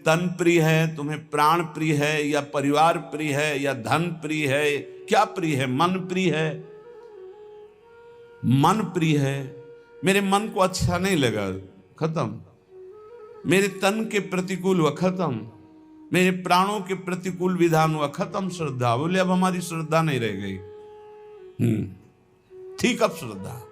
तन प्रिय है, तुम्हें प्राण प्रिय है, या परिवार प्रिय है, या धन प्रिय है, क्या प्रिय है? मन प्रिय है। मन प्रिय है, मेरे मन को अच्छा नहीं लगा, खत्म। मेरे तन के प्रतिकूल हुआ, खत्म। मेरे प्राणों के प्रतिकूल विधान हुआ, खत्म श्रद्धा। बोले अब हमारी श्रद्धा नहीं रह गई। ठीक, अब श्रद्धा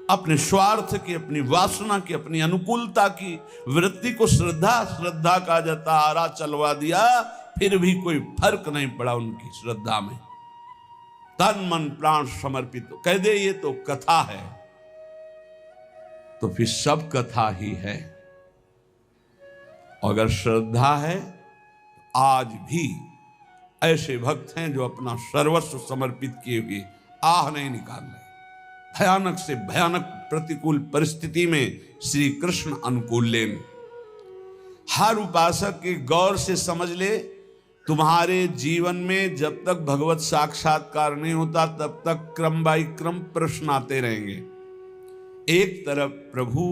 अपने स्वार्थ की, अपनी वासना की, अपनी अनुकूलता की वृत्ति को श्रद्धा का जतारा चलवा दिया, फिर भी कोई फर्क नहीं पड़ा उनकी श्रद्धा में। तन मन प्राण समर्पित कह दे ये तो कथा है, तो फिर सब कथा ही है। अगर श्रद्धा है, आज भी ऐसे भक्त हैं जो अपना सर्वस्व समर्पित किए हुए आह नहीं निकाल रहे। भयानक से भयानक प्रतिकूल परिस्थिति में श्री कृष्ण अनुकूल लेन। हर उपासक के गौर से समझ ले, तुम्हारे जीवन में जब तक भगवत साक्षात्कार नहीं होता तब तक क्रम बाई क्रम प्रश्न आते रहेंगे। एक तरफ प्रभु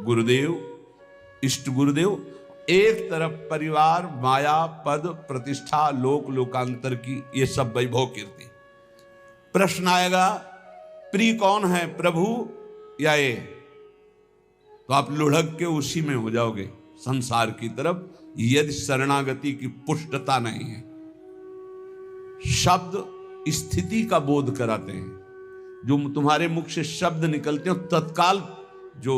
गुरुदेव, इष्ट गुरुदेव, एक तरफ परिवार, माया, पद, प्रतिष्ठा, लोक लोकांतर की ये सब वैभव कीर्ति। प्रश्न आएगा प्रिय कौन है, प्रभु या ये? तो आप लुढ़क के उसी में हो जाओगे संसार की तरफ, यदि शरणागति की पुष्टता नहीं है। शब्द स्थिति का बोध कराते हैं। जो तुम्हारे मुख से शब्द निकलते हैं तत्काल जो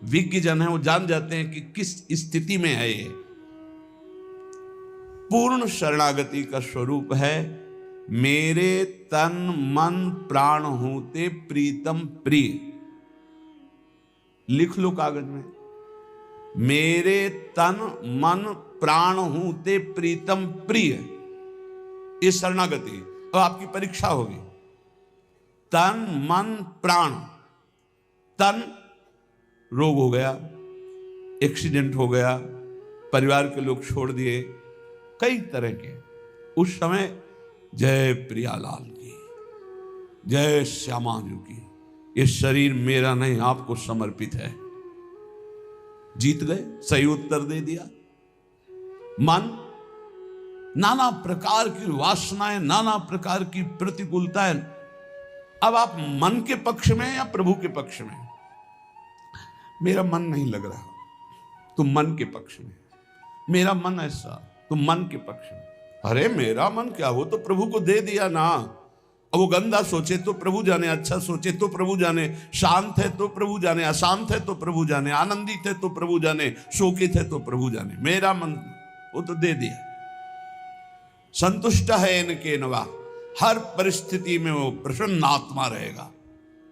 विज्ञ जन है वो जान जाते हैं कि किस स्थिति में है ये। पूर्ण शरणागति का स्वरूप है मेरे तन मन प्राण होते प्रीतम प्रिय। लिख लो कागज में, मेरे तन मन प्राण होते प्रीतम प्रिय। ये शरणागति। अब आपकी परीक्षा होगी। तन मन प्राण। तन रोग हो गया, एक्सीडेंट हो गया, परिवार के लोग छोड़ दिए, कई तरह के। उस समय जय प्रियालाल की, जय श्यामा जी की, ये शरीर मेरा नहीं आपको समर्पित है। जीत गए, सही उत्तर दे दिया। मन, नाना प्रकार की वासनाएं, नाना प्रकार की प्रतिकूलताएं। अब आप मन के पक्ष में या प्रभु के पक्ष में? मेरा मन नहीं लग रहा, तुम मन के पक्ष में। मेरा मन ऐसा, तुम मन के पक्ष में। अरे मेरा मन क्या, वो तो प्रभु को दे दिया ना। अब वो गंदा सोचे तो प्रभु जाने, अच्छा सोचे तो प्रभु जाने, शांत है तो प्रभु जाने, अशांत है तो प्रभु जाने, आनंदित है तो प्रभु जाने, शोकित है तो प्रभु जाने। मेरा मन वो तो दे दिया। संतुष्ट है इनके नवा, हर परिस्थिति में वो प्रसन्न आत्मा रहेगा।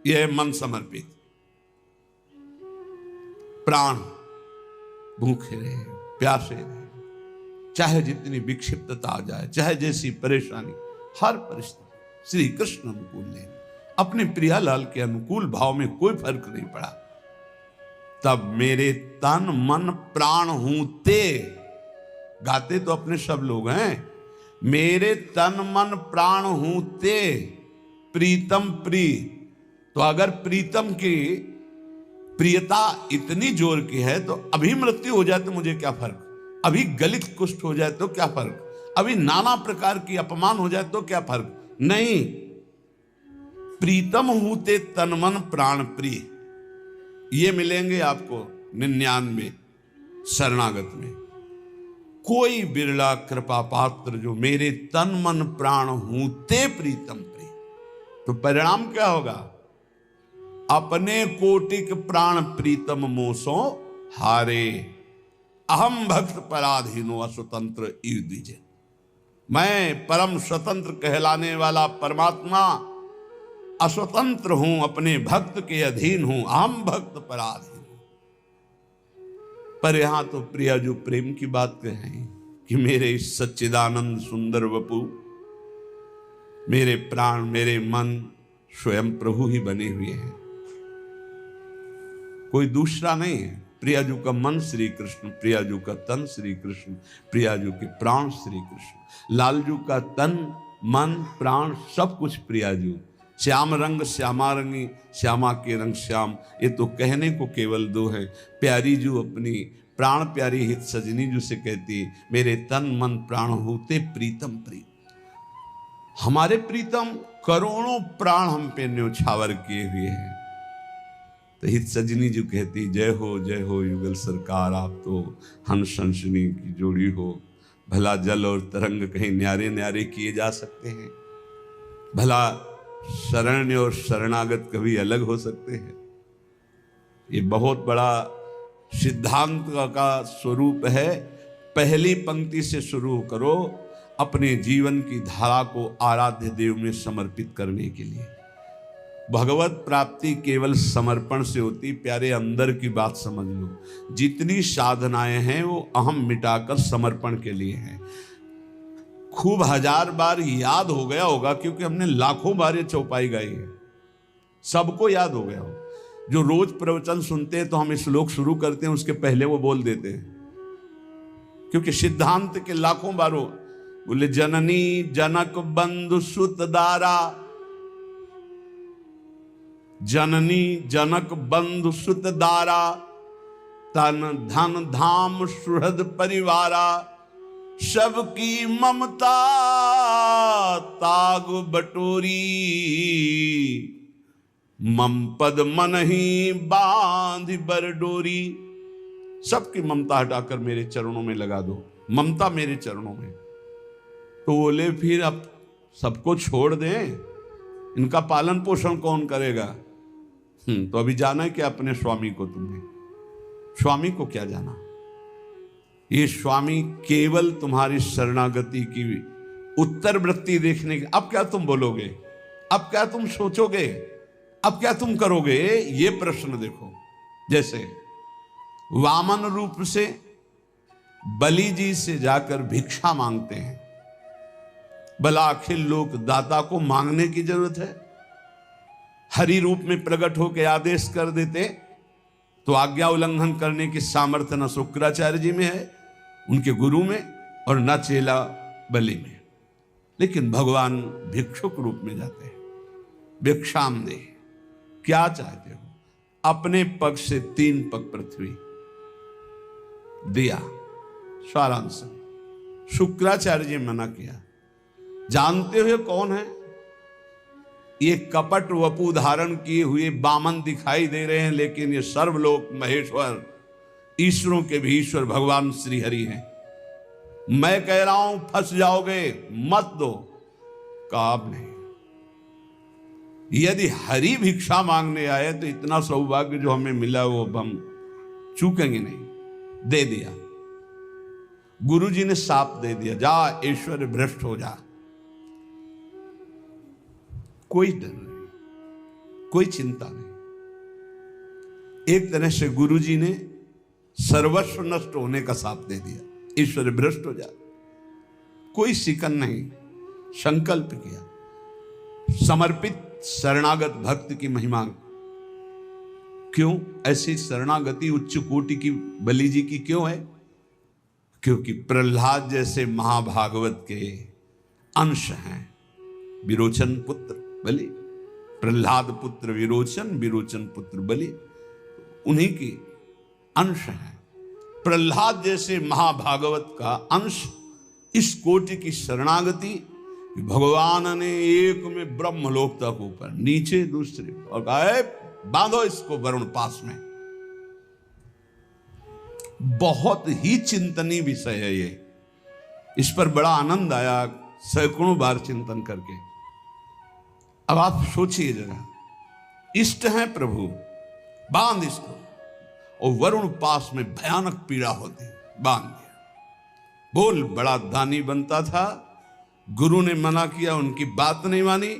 यह मन समर्पित। प्राण भूखे रहे, प्यासे रहे, चाहे जितनी विक्षिप्तता आ जाए, चाहे जैसी परेशानी, हर परिस्थिति श्री कृष्ण अनुकूल ले। अपने प्रियालाल के अनुकूल भाव में कोई फर्क नहीं पड़ा। तब मेरे तन मन प्राण हूते, गाते तो अपने सब लोग हैं। मेरे तन मन प्राण हूते प्रीतम प्रिय। तो अगर प्रीतम की प्रियता इतनी जोर की है तो अभी मृत्यु हो जाए तो मुझे क्या फर्क, अभी गलित कुष्ठ हो जाए तो क्या फर्क, अभी नाना प्रकार की अपमान हो जाए तो क्या फर्क नहीं। प्रीतम हूते तन मन प्राण प्रिय, ये मिलेंगे आपको 99 शरणागत में। कोई बिरला कृपा पात्र जो मेरे तन मन प्राण हूते प्रीतम प्रिय। तो परिणाम क्या होगा? अपने कोटिक प्राण प्रीतम मोसो हारे, अहम भक्त पराधीनो अस्वतंत्र द्विजे। मैं परम स्वतंत्र कहलाने वाला परमात्मा अस्वतंत्र हूं, अपने भक्त के अधीन हूं, अहम भक्त पराधीन। पर यहां तो प्रिया जो प्रेम की बात कहें कि मेरे इस सच्चिदानंद सुंदर वपु, मेरे प्राण मेरे मन स्वयं प्रभु ही बने हुए हैं, कोई दूसरा नहीं है। प्रियाजू का मन श्री कृष्ण, प्रियाजू का तन श्री कृष्ण, प्रियाजू के प्राण श्री कृष्ण, लालजू का तन मन प्राण सब कुछ प्रियाजू। श्याम रंग श्यामा रंगी, श्यामा के रंग श्याम, ये तो कहने को केवल दो है। प्यारी जू अपनी प्राण प्यारी हित सजनी जिसे कहती, मेरे तन मन प्राण होते प्रीतम प्रिय। हमारे प्रीतम करोड़ों प्राण हम पे न्योछावर किए हुए हैं। तो हित सजनी जो कहती, जय हो युगल सरकार, आप तो हंस हंसनी की जोड़ी हो। भला जल और तरंग कहीं न्यारे न्यारे किए जा सकते हैं? भला शरण्य और शरणागत कभी अलग हो सकते हैं? ये बहुत बड़ा सिद्धांत का स्वरूप है। पहली पंक्ति से शुरू करो अपने जीवन की धारा को आराध्य देव में समर्पित करने के लिए। भगवत प्राप्ति केवल समर्पण से होती। प्यारे, अंदर की बात समझ लो, जितनी साधनाएं हैं वो अहम मिटाकर समर्पण के लिए हैं। खूब 1000 बार याद हो गया होगा, क्योंकि हमने लाखों बार ये चौपाई गाई है, सबको याद हो गया हो। जो रोज प्रवचन सुनते हैं तो हम श्लोक शुरू करते हैं, उसके पहले वो बोल देते हैं, क्योंकि सिद्धांत के लाखों बार बोले, जननी जनक बंधु सुत दारा, जननी जनक बंधु सुत दारा, तन धन धाम सुहृद परिवारा, सबकी ममता ताग बटोरी, मम पद मन ही बांध बर डोरी। सबकी ममता हटाकर मेरे चरणों में लगा दो, ममता मेरे चरणों में। तो बोले, फिर अब सबको छोड़ दें, इनका पालन पोषण कौन करेगा? तो अभी जाना है क्या अपने स्वामी को? तुमने स्वामी को क्या जाना? ये स्वामी केवल तुम्हारी शरणागति की उत्तर वृत्ति देखने के। अब क्या तुम बोलोगे? अब क्या तुम सोचोगे? अब क्या तुम करोगे? ये प्रश्न देखो। जैसे वामन रूप से बलि जी से जाकर भिक्षा मांगते हैं, भला अखिल लोक दाता को मांगने की जरूरत है? हरि रूप में प्रकट होकर आदेश कर देते तो आज्ञा उल्लंघन करने की सामर्थ्य न शुक्राचार्य जी में है, उनके गुरु में, और न चेला बलि में। लेकिन भगवान भिक्षुक रूप में जाते हैं। भिक्षाम दे, क्या चाहते हो? अपने पग से 3 पग पृथ्वी दिया, सारांश। शुक्राचार्य जी मना किया। जानते हो कौन है? ये कपट वपु धारण किए हुए बामन दिखाई दे रहे हैं, लेकिन ये सर्वलोक महेश्वर, ईश्वरों के भी ईश्वर भगवान श्री हरि हैं। मैं कह रहा हूं फंस जाओगे, मत दो। काम नहीं। यदि हरि भिक्षा मांगने आए तो इतना सौभाग्य जो हमें मिला वो हम चूकेंगे नहीं। दे दिया, गुरुजी ने साप दे दिया, जा ईश्वर भ्रष्ट हो जा। कोई डर नहीं, कोई चिंता नहीं। एक तरह से गुरुजी ने सर्वस्व नष्ट होने का साप दे दिया, ईश्वर भ्रष्ट हो जा। कोई शिकन नहीं, संकल्प किया। समर्पित शरणागत भक्त की महिमा क्यों? ऐसी शरणागति उच्च कोटि की बलि जी की क्यों है? क्योंकि प्रहलाद जैसे महाभागवत के अंश हैं। विरोचन पुत्र बलि, प्रहलाद पुत्र विरोचन, विरोचन पुत्र बलि, उन्हीं के अंश हैं। प्रहलाद जैसे महाभागवत का अंश, इस कोटि की शरणागति। भगवान ने एक में ब्रह्मलोक तक ऊपर, नीचे दूसरे, और कहा बांधो इसको वरुण पास में। बहुत ही चिंतनीय विषय है ये। इस पर बड़ा आनंद आया सैकड़ों बार चिंतन करके। अब आप सोचिए जरा, इष्ट है प्रभु, बांध इसको, और वरुण पास में भयानक पीड़ा होती, बांध दिया। बोल, बड़ा दानी बनता था, गुरु ने मना किया, उनकी बात नहीं मानी।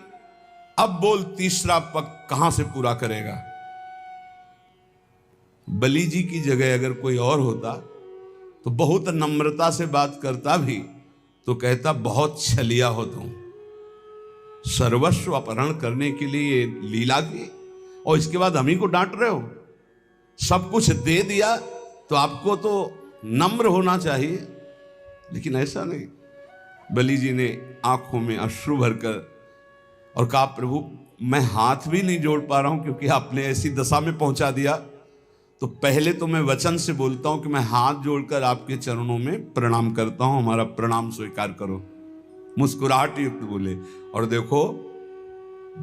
अब बोल, तीसरा पग कहां से पूरा करेगा? बलि जी की जगह अगर कोई और होता तो बहुत नम्रता से बात करता भी तो कहता, बहुत छलिया हो तुम, सर्वस्व अपहरण करने के लिए लीला की, और इसके बाद हम ही को डांट रहे हो। सब कुछ दे दिया तो आपको तो नम्र होना चाहिए, लेकिन ऐसा नहीं। बलि जी ने आंखों में अश्रु भरकर और कहा, प्रभु मैं हाथ भी नहीं जोड़ पा रहा हूं, क्योंकि आपने ऐसी दशा में पहुंचा दिया। तो पहले तो मैं वचन से बोलता हूं कि मैं हाथ जोड़कर आपके चरणों में प्रणाम करता हूं, हमारा प्रणाम स्वीकार करो। मुस्कुराहट युक्त बोले, और देखो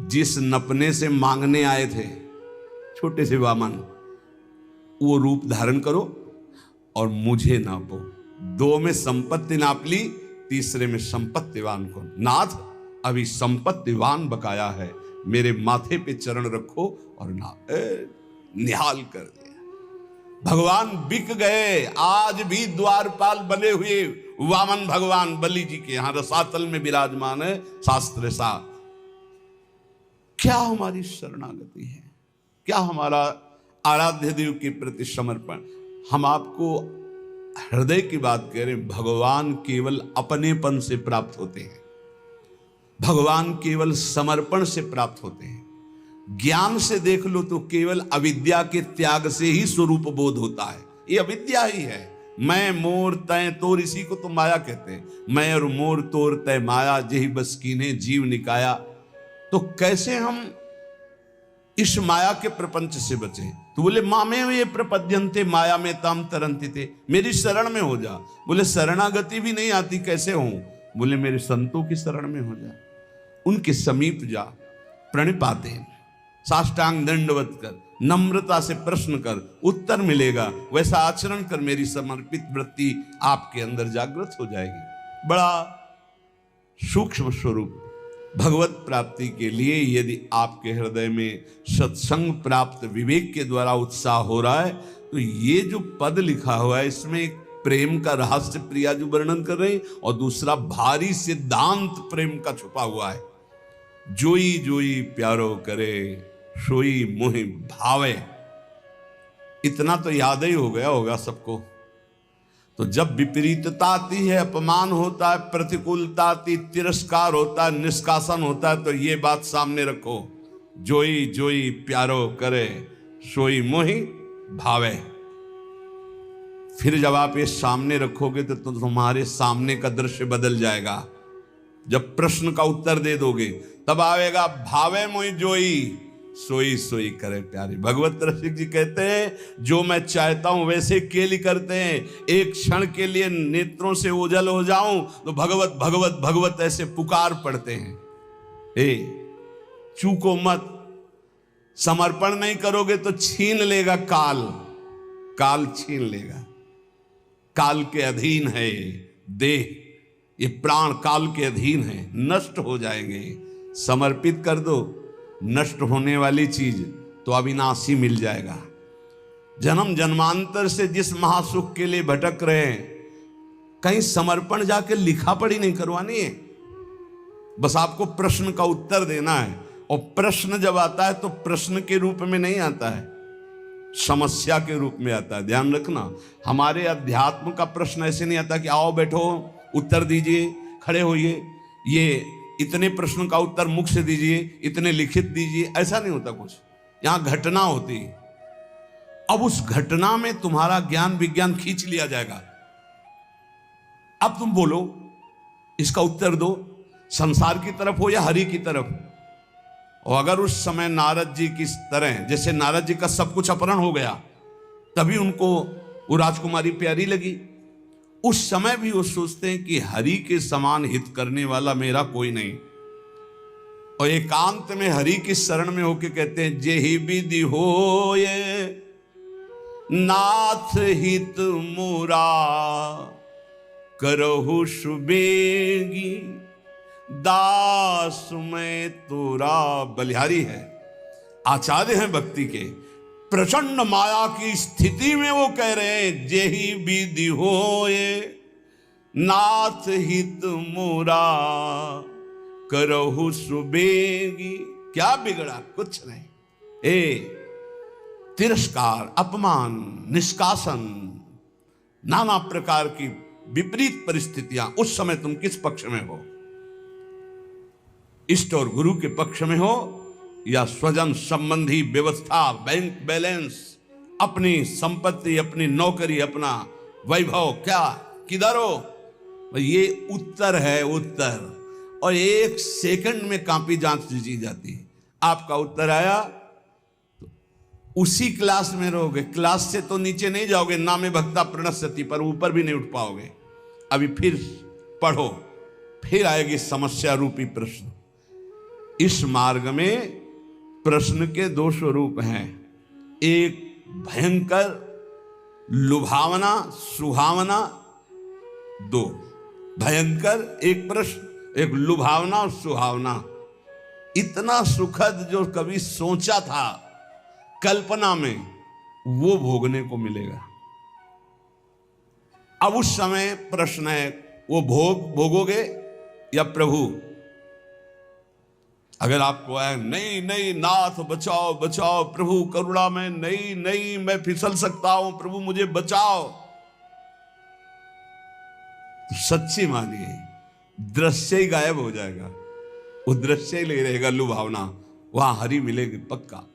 जिस नपने से मांगने आए थे छोटे से वामन, वो रूप धारण करो और मुझे नापो। 2 में संपत्ति नाप ली, तीसरे में संपत्तिवान को। नाथ अभी संपत्तिवान बकाया है, मेरे माथे पे चरण रखो और निहाल कर दिया। भगवान बिक गए। आज भी द्वारपाल बने हुए वामन भगवान बलि जी के यहां रसातल में विराजमान है। शास्त्र साथ क्या हमारी शरणागति है, क्या हमारा आराध्य देव के प्रति समर्पण। हम आपको हृदय की बात कह रहे हैं, भगवान केवल अपनेपन से प्राप्त होते हैं, भगवान केवल समर्पण से प्राप्त होते हैं। ज्ञान से देख लो तो केवल अविद्या के त्याग से ही स्वरूप बोध होता है। ये अविद्या ही है। मैं मोर तय तोर, इसी को तो माया कहते हैं। मैं और मोर तोर तय माया, जेहि बस कीन्हे जीव निकाया। तो कैसे हम इस माया के प्रपंच से बचे? तो बोले मामे ये प्रपद्यन्ते माया में ताम तरंति थे, मेरी शरण में हो जा। बोले शरणागति भी नहीं आती, कैसे हूं? बोले मेरे संतों की शरण में हो जा, उनके समीप जा, प्रणिपाते साष्टांग दंडवत कर, नम्रता से प्रश्न कर, उत्तर मिलेगा। वैसा आचरण कर, मेरी समर्पित वृत्ति आपके अंदर जागृत हो जाएगी। बड़ा सूक्ष्म स्वरूप भगवत प्राप्ति के लिए यदि आपके हृदय में सत्संग प्राप्त विवेक के द्वारा उत्साह हो रहा है, तो ये जो पद लिखा हुआ है इसमें एक प्रेम का रहस्य प्रिया जो वर्णन कर रहे हैं, और दूसरा भारी सिद्धांत प्रेम का छुपा हुआ है। जोई जोई प्यारो करे, सोई मोहि भावे। इतना तो याद ही हो गया होगा सबको। तो जब विपरीतता आती है, अपमान होता है, प्रतिकूलता आती, तिरस्कार होता है, निष्कासन होता है, तो ये बात सामने रखो, जोई जोई प्यारो करे, सोई मोहि भावे। फिर जब आप ये सामने रखोगे तो तुम्हारे सामने का दृश्य बदल जाएगा। जब प्रश्न का उत्तर दे दोगे तब आएगा भावे मोहि जोई, सोई सोई करे प्यारी। भगवत रसिक जी कहते हैं, जो मैं चाहता हूं वैसे केली करते हैं। एक क्षण के लिए नेत्रों से ओझल हो जाऊं तो भगवत भगवत भगवत ऐसे पुकार पड़ते हैं। चूको मत, समर्पण नहीं करोगे तो छीन लेगा काल, काल छीन लेगा। काल के अधीन है देह, ये प्राण काल के अधीन है, नष्ट हो जाएंगे। समर्पित कर दो, नष्ट होने वाली चीज तो अविनाशी मिल जाएगा। जन्म जन्मांतर से जिस महासुख के लिए भटक रहे हैं, कहीं समर्पण जाके लिखा पढ़ी नहीं करवानी है, बस आपको प्रश्न का उत्तर देना है। और प्रश्न जब आता है तो प्रश्न के रूप में नहीं आता है, समस्या के रूप में आता है। ध्यान रखना, हमारे अध्यात्म का प्रश्न ऐसे नहीं आता कि आओ बैठो उत्तर दीजिए, खड़े होइए, ये इतने प्रश्न का उत्तर मुख से दीजिए, इतने लिखित दीजिए, ऐसा नहीं होता कुछ। यहां घटना होती है। अब उस घटना में तुम्हारा ज्ञान विज्ञान खींच लिया जाएगा। अब तुम बोलो, इसका उत्तर दो, संसार की तरफ हो या हरि की तरफ। और अगर उस समय नारद जी की तरह, जैसे नारद जी का सब कुछ अपहरण हो गया, तभी उनको वो राजकुमारी प्यारी लगी, उस समय भी वो सोचते हैं कि हरि के समान हित करने वाला मेरा कोई नहीं। और एकांत में हरि की शरण में होके कहते हैं, जेहि विधि होए नाथ हित मोरा, करहु सुबेगी दास मैं तोरा। बलिहारी है, आचार्य हैं भक्ति के। प्रचंड माया की स्थिति में वो कह रहे हैं, जेहि विधि होए नाथ हित मोरा, करहु सुबेगी। क्या बिगड़ा? कुछ नहीं। तिरस्कार, अपमान, निष्कासन, नाना प्रकार की विपरीत परिस्थितियां, उस समय तुम किस पक्ष में हो? इष्ट और गुरु के पक्ष में हो या स्वजन संबंधी व्यवस्था, बैंक बैलेंस, अपनी संपत्ति, अपनी नौकरी, अपना वैभव, क्या किधर हो? ये उत्तर है, उत्तर। और 1 सेकंड में कॉपी जांच ली जाती है। आपका उत्तर आया तो उसी क्लास में रहोगे, क्लास से तो नीचे नहीं जाओगे, नामे भक्ता प्रणश्यति, पर ऊपर भी नहीं उठ पाओगे। अभी फिर पढ़ो, फिर आएगी समस्या रूपी प्रश्न। इस मार्ग में प्रश्न के दो स्वरूप हैं, एक भयंकर लुभावना सुहावना, दो भयंकर एक प्रश्न, एक लुभावना और सुहावना। इतना सुखद जो कभी सोचा था कल्पना में, वो भोगने को मिलेगा। अब उस समय प्रश्न है, वो भोगोगे या प्रभु? अगर आपको है नहीं नहीं नाथ बचाओ बचाओ, प्रभु करुणा में, नहीं नहीं मैं फिसल सकता हूं, प्रभु मुझे बचाओ, तो सच्ची मानिए दृश्य ही गायब हो जाएगा, वो दृश्य ही ले रहेगा लुभावना, वहां हरि मिलेगी पक्का।